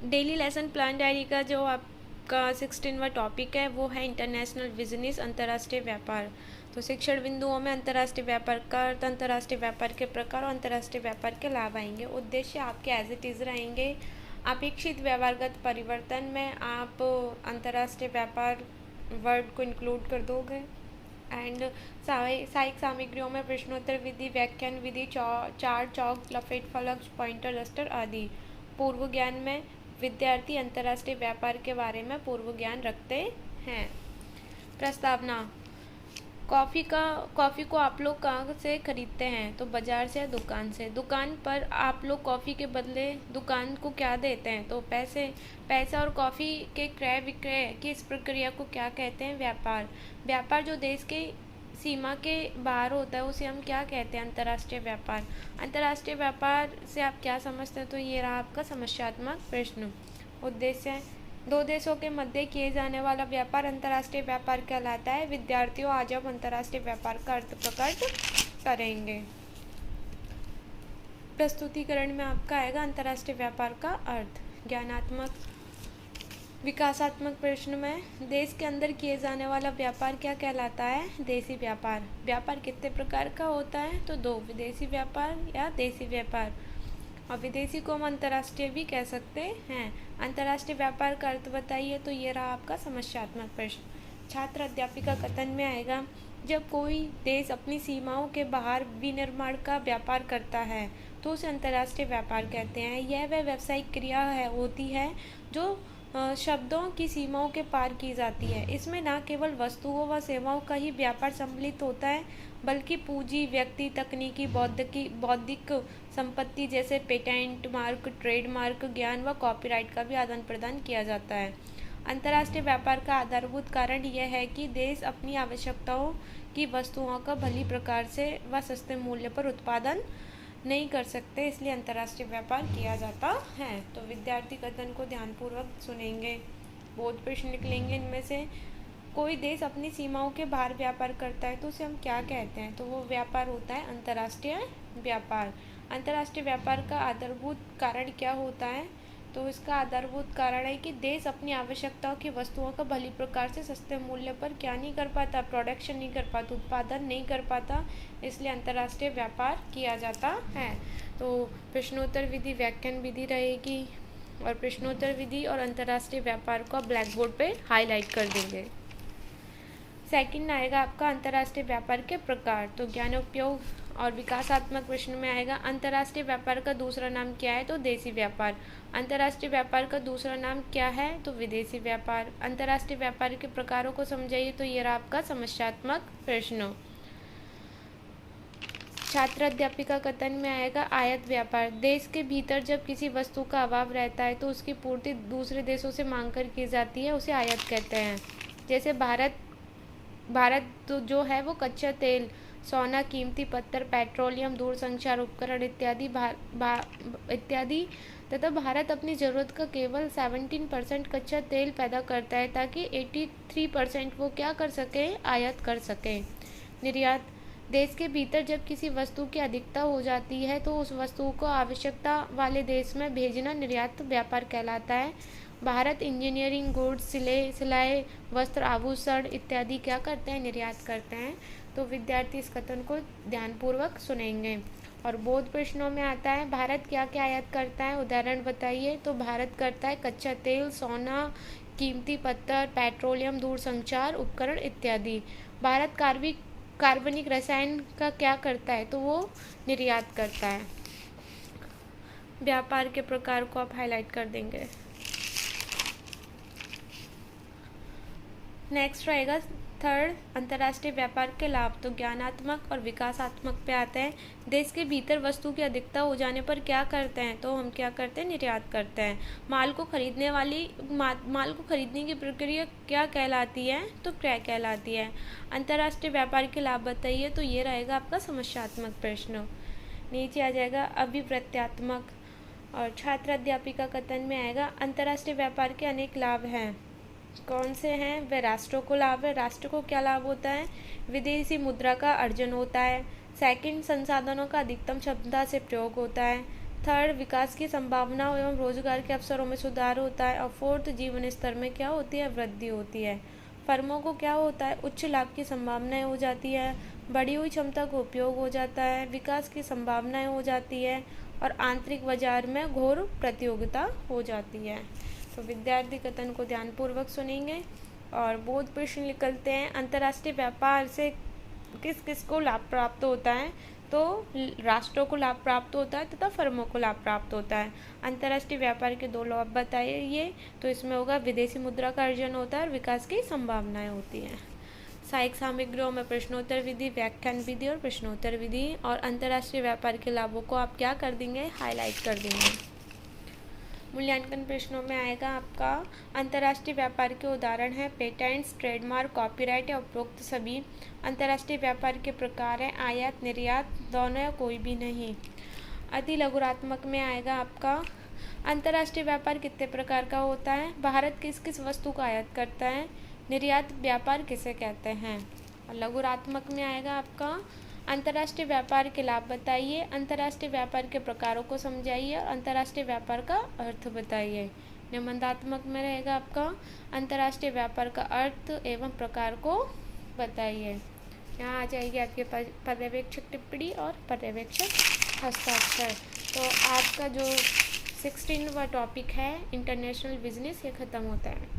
Daily lesson plan diary का जो आपका 16वां टॉपिक है वो है इंटरनेशनल बिजनेस, अंतर्राष्ट्रीय व्यापार। तो शिक्षण बिंदुओं में अंतर्राष्ट्रीय व्यापार का अर्थ, अंतर्राष्ट्रीय व्यापार के प्रकार और अंतर्राष्ट्रीय व्यापार के लाभ आएंगे। उद्देश्य आपके एज इट इज़ रहेंगे। अपेक्षित व्यवहारगत परिवर्तन में आप अंतर्राष्ट्रीय व्यापार वर्ड को इंक्लूड कर दोगे। एंड सहायक सामग्रियों में प्रश्नोत्तर विधि, व्याख्यान विधि, चार्ट, चौक, लपेट फलक, पॉइंटर, रस्टर आदि। पूर्व ज्ञान में विद्यार्थी अंतर्राष्ट्रीय व्यापार के बारे में पूर्व ज्ञान रखते हैं। प्रस्तावना। कॉफ़ी को आप लोग कहाँ से खरीदते हैं? तो बाज़ार से या दुकान से। दुकान पर आप लोग कॉफ़ी के बदले दुकान को क्या देते हैं? तो पैसा और कॉफ़ी के क्रय विक्रय की इस प्रक्रिया को क्या कहते हैं? व्यापार। व्यापार जो देश के सीमा के बाहर होता है उसे हम क्या कहते हैं? अंतर्राष्ट्रीय व्यापार। अंतर्राष्ट्रीय व्यापार से आप क्या समझते हैं? तो ये रहा आपका समस्यात्मक प्रश्न। उद्देश्य। दो देशों के मध्य किए जाने वाला व्यापार अंतर्राष्ट्रीय व्यापार कहलाता है। विद्यार्थियों, आज हम अंतर्राष्ट्रीय व्यापार का अर्थ प्रकट करेंगे। प्रस्तुतिकरण में आपका आएगा अंतर्राष्ट्रीय व्यापार का अर्थ। ज्ञानात्मक विकासात्मक प्रश्न में देश के अंदर किए जाने वाला व्यापार क्या कहलाता है? देशी व्यापार। व्यापार कितने प्रकार का होता है? तो 2, विदेशी व्यापार या देशी व्यापार। और विदेशी को हम अंतर्राष्ट्रीय भी कह सकते हैं। अंतर्राष्ट्रीय व्यापार का अर्थ बताइए। तो ये रहा आपका समस्यात्मक प्रश्न। छात्र अध्यापिका कथन में आएगा, जब कोई देश अपनी सीमाओं के बाहर विनिर्माण का व्यापार करता है तो उसे अंतर्राष्ट्रीय व्यापार कहते हैं। यह वह व्यावसायिक क्रिया होती है जो शब्दों की सीमाओं के पार की जाती है। इसमें न केवल वस्तुओं व सेवाओं का ही व्यापार सम्मिलित होता है, बल्कि पूंजी, व्यक्ति, तकनीकी, बौद्धिक संपत्ति जैसे पेटेंट, मार्क, ट्रेडमार्क, ज्ञान व कॉपीराइट का भी आदान प्रदान किया जाता है। अंतर्राष्ट्रीय व्यापार का आधारभूत कारण यह है कि देश अपनी आवश्यकताओं की वस्तुओं का भली प्रकार से व सस्ते मूल्य पर उत्पादन नहीं कर सकते, इसलिए अंतर्राष्ट्रीय व्यापार किया जाता है। तो विद्यार्थी कथन को ध्यानपूर्वक सुनेंगे, बोध प्रश्न निकलेंगे इनमें से। कोई देश अपनी सीमाओं के बाहर व्यापार करता है तो उसे हम क्या कहते हैं? तो वो व्यापार होता है अंतर्राष्ट्रीय व्यापार। अंतर्राष्ट्रीय व्यापार का आधारभूत कारण क्या होता है? तो इसका आधारभूत कारण है कि देश अपनी आवश्यकताओं की वस्तुओं का भली प्रकार से सस्ते मूल्य पर क्या नहीं कर पाता? प्रोडक्शन नहीं कर पाता, उत्पादन नहीं कर पाता, इसलिए अंतर्राष्ट्रीय व्यापार किया जाता है। तो प्रश्नोत्तर विधि, व्याख्यान विधि रहेगी और प्रश्नोत्तर विधि और अंतर्राष्ट्रीय व्यापार को आप ब्लैक बोर्ड पे हाईलाइट कर देंगे। सेकंड आएगा आपका अंतर्राष्ट्रीय व्यापार के प्रकार। तो ज्ञानोपयोग और विकासात्मक प्रश्न में आएगा, अंतर्राष्ट्रीय व्यापार का दूसरा नाम क्या है? तो देशी व्यापार। अंतर्राष्ट्रीय व्यापार का दूसरा नाम क्या है? तो विदेशी व्यापार। अंतर्राष्ट्रीय व्यापार के प्रकारों को समझाइए। तो ये रहा आपका समस्यात्मक प्रश्न। छात्र अध्यापिका कथन में आएगा आयात व्यापार। देश के भीतर जब किसी वस्तु का अभाव रहता है तो उसकी पूर्ति दूसरे देशों से मांग कर की जाती है, उसे आयात कहते हैं। जैसे भारत तो जो है वो कच्चा तेल, सोना, कीमती पत्थर, पेट्रोलियम, दूरसंचार उपकरण इत्यादि तथा भारत अपनी ज़रूरत का केवल 17% कच्चा तेल पैदा करता है ताकि 83% वो क्या कर सके? आयात कर सके। निर्यात। देश के भीतर जब किसी वस्तु की अधिकता हो जाती है तो उस वस्तु को आवश्यकता वाले देश में भेजना निर्यात व्यापार कहलाता है। भारत इंजीनियरिंग गुड्स, सिलाई, वस्त्र, आभूषण इत्यादि क्या करते हैं? निर्यात करते हैं। तो विद्यार्थी इस कथन को ध्यानपूर्वक सुनेंगे। और बोध प्रश्नों में आता है भारत क्या क्या आयात करता है? उदाहरण बताइए। तो भारत करता है कच्चा तेल, सोना, कीमती पत्थर, पेट्रोलियम, दूरसंचार उपकरण इत्यादि। भारत कार्बनिक रसायन का क्या करता है? तो वो निर्यात करता है। व्यापार के प्रकार को आप हाईलाइट कर देंगे। नेक्स्ट रहेगा थर्ड, अंतर्राष्ट्रीय व्यापार के लाभ। तो ज्ञानात्मक और विकासात्मक पे आते हैं। देश के भीतर वस्तु की अधिकता हो जाने पर क्या करते हैं? तो हम क्या करते हैं? निर्यात करते हैं। माल को खरीदने की प्रक्रिया क्या कहलाती है? तो क्रय कहलाती है। अंतर्राष्ट्रीय व्यापार के लाभ बताइए। तो ये रहेगा आपका समस्यात्मक प्रश्न। नीचे आ जाएगा अभिप्रत्यात्मक और छात्र अध्यापिका कथन में आएगा अंतर्राष्ट्रीय व्यापार के अनेक लाभ हैं। कौन से हैं? वह राष्ट्रों को लाभ है। राष्ट्र को क्या लाभ होता है? विदेशी मुद्रा का अर्जन होता है। सेकंड, संसाधनों का अधिकतम क्षमता से प्रयोग होता है। थर्ड, विकास की संभावनाओं एवं रोजगार के अवसरों में सुधार होता है। और फोर्थ, जीवन स्तर में क्या होती है, वृद्धि होती है। फर्मों को क्या होता है, उच्च लाभ की संभावनाएं हो जाती है, बढ़ी हुई क्षमता का उपयोग हो जाता है, विकास की संभावनाएं हो जाती है और आंतरिक बाजार में घोर प्रतियोगिता हो जाती है। तो विद्यार्थी कथन को ध्यानपूर्वक सुनेंगे और बोध प्रश्न निकलते हैं। अंतर्राष्ट्रीय व्यापार से किस किस को लाभ प्राप्त होता है, तो राष्ट्रों को लाभ प्राप्त होता है तथा फर्मों को लाभ प्राप्त होता है। अंतर्राष्ट्रीय व्यापार के 2 लाभ बताइए, तो इसमें होगा विदेशी मुद्रा का अर्जन होता है और विकास की संभावनाएं होती हैं। सहायक सामग्रियों में प्रश्नोत्तर विधि, व्याख्यान विधि और प्रश्नोत्तर विधि। और अंतर्राष्ट्रीय व्यापार के लाभों को आप क्या कर देंगे, हाईलाइट कर देंगे। मूल्यांकन प्रश्नों में आएगा आपका अंतर्राष्ट्रीय व्यापार के उदाहरण है पेटेंट्स, ट्रेडमार्क, कॉपीराइट या उपरोक्त सभी। अंतर्राष्ट्रीय व्यापार के प्रकार हैं आयात, निर्यात, दोनों या कोई भी नहीं। अति लघुरात्मक में आएगा आपका अंतर्राष्ट्रीय व्यापार कितने प्रकार का होता है, भारत किस किस वस्तु का आयात करता है, निर्यात व्यापार किसे कहते हैं। और लघुरात्मक में आएगा आपका अंतर्राष्ट्रीय व्यापार के लाभ बताइए, अंतर्राष्ट्रीय व्यापार के प्रकारों को समझाइए और अंतर्राष्ट्रीय व्यापार का अर्थ बताइए। निबंधात्मक में रहेगा आपका अंतर्राष्ट्रीय व्यापार का अर्थ एवं प्रकार को बताइए। यहाँ आ जाएगी आपके पर्यवेक्षक टिप्पणी और पर्यवेक्षक हस्ताक्षर। तो आपका जो 16वां टॉपिक है इंटरनेशनल बिजनेस, ये ख़त्म होता है।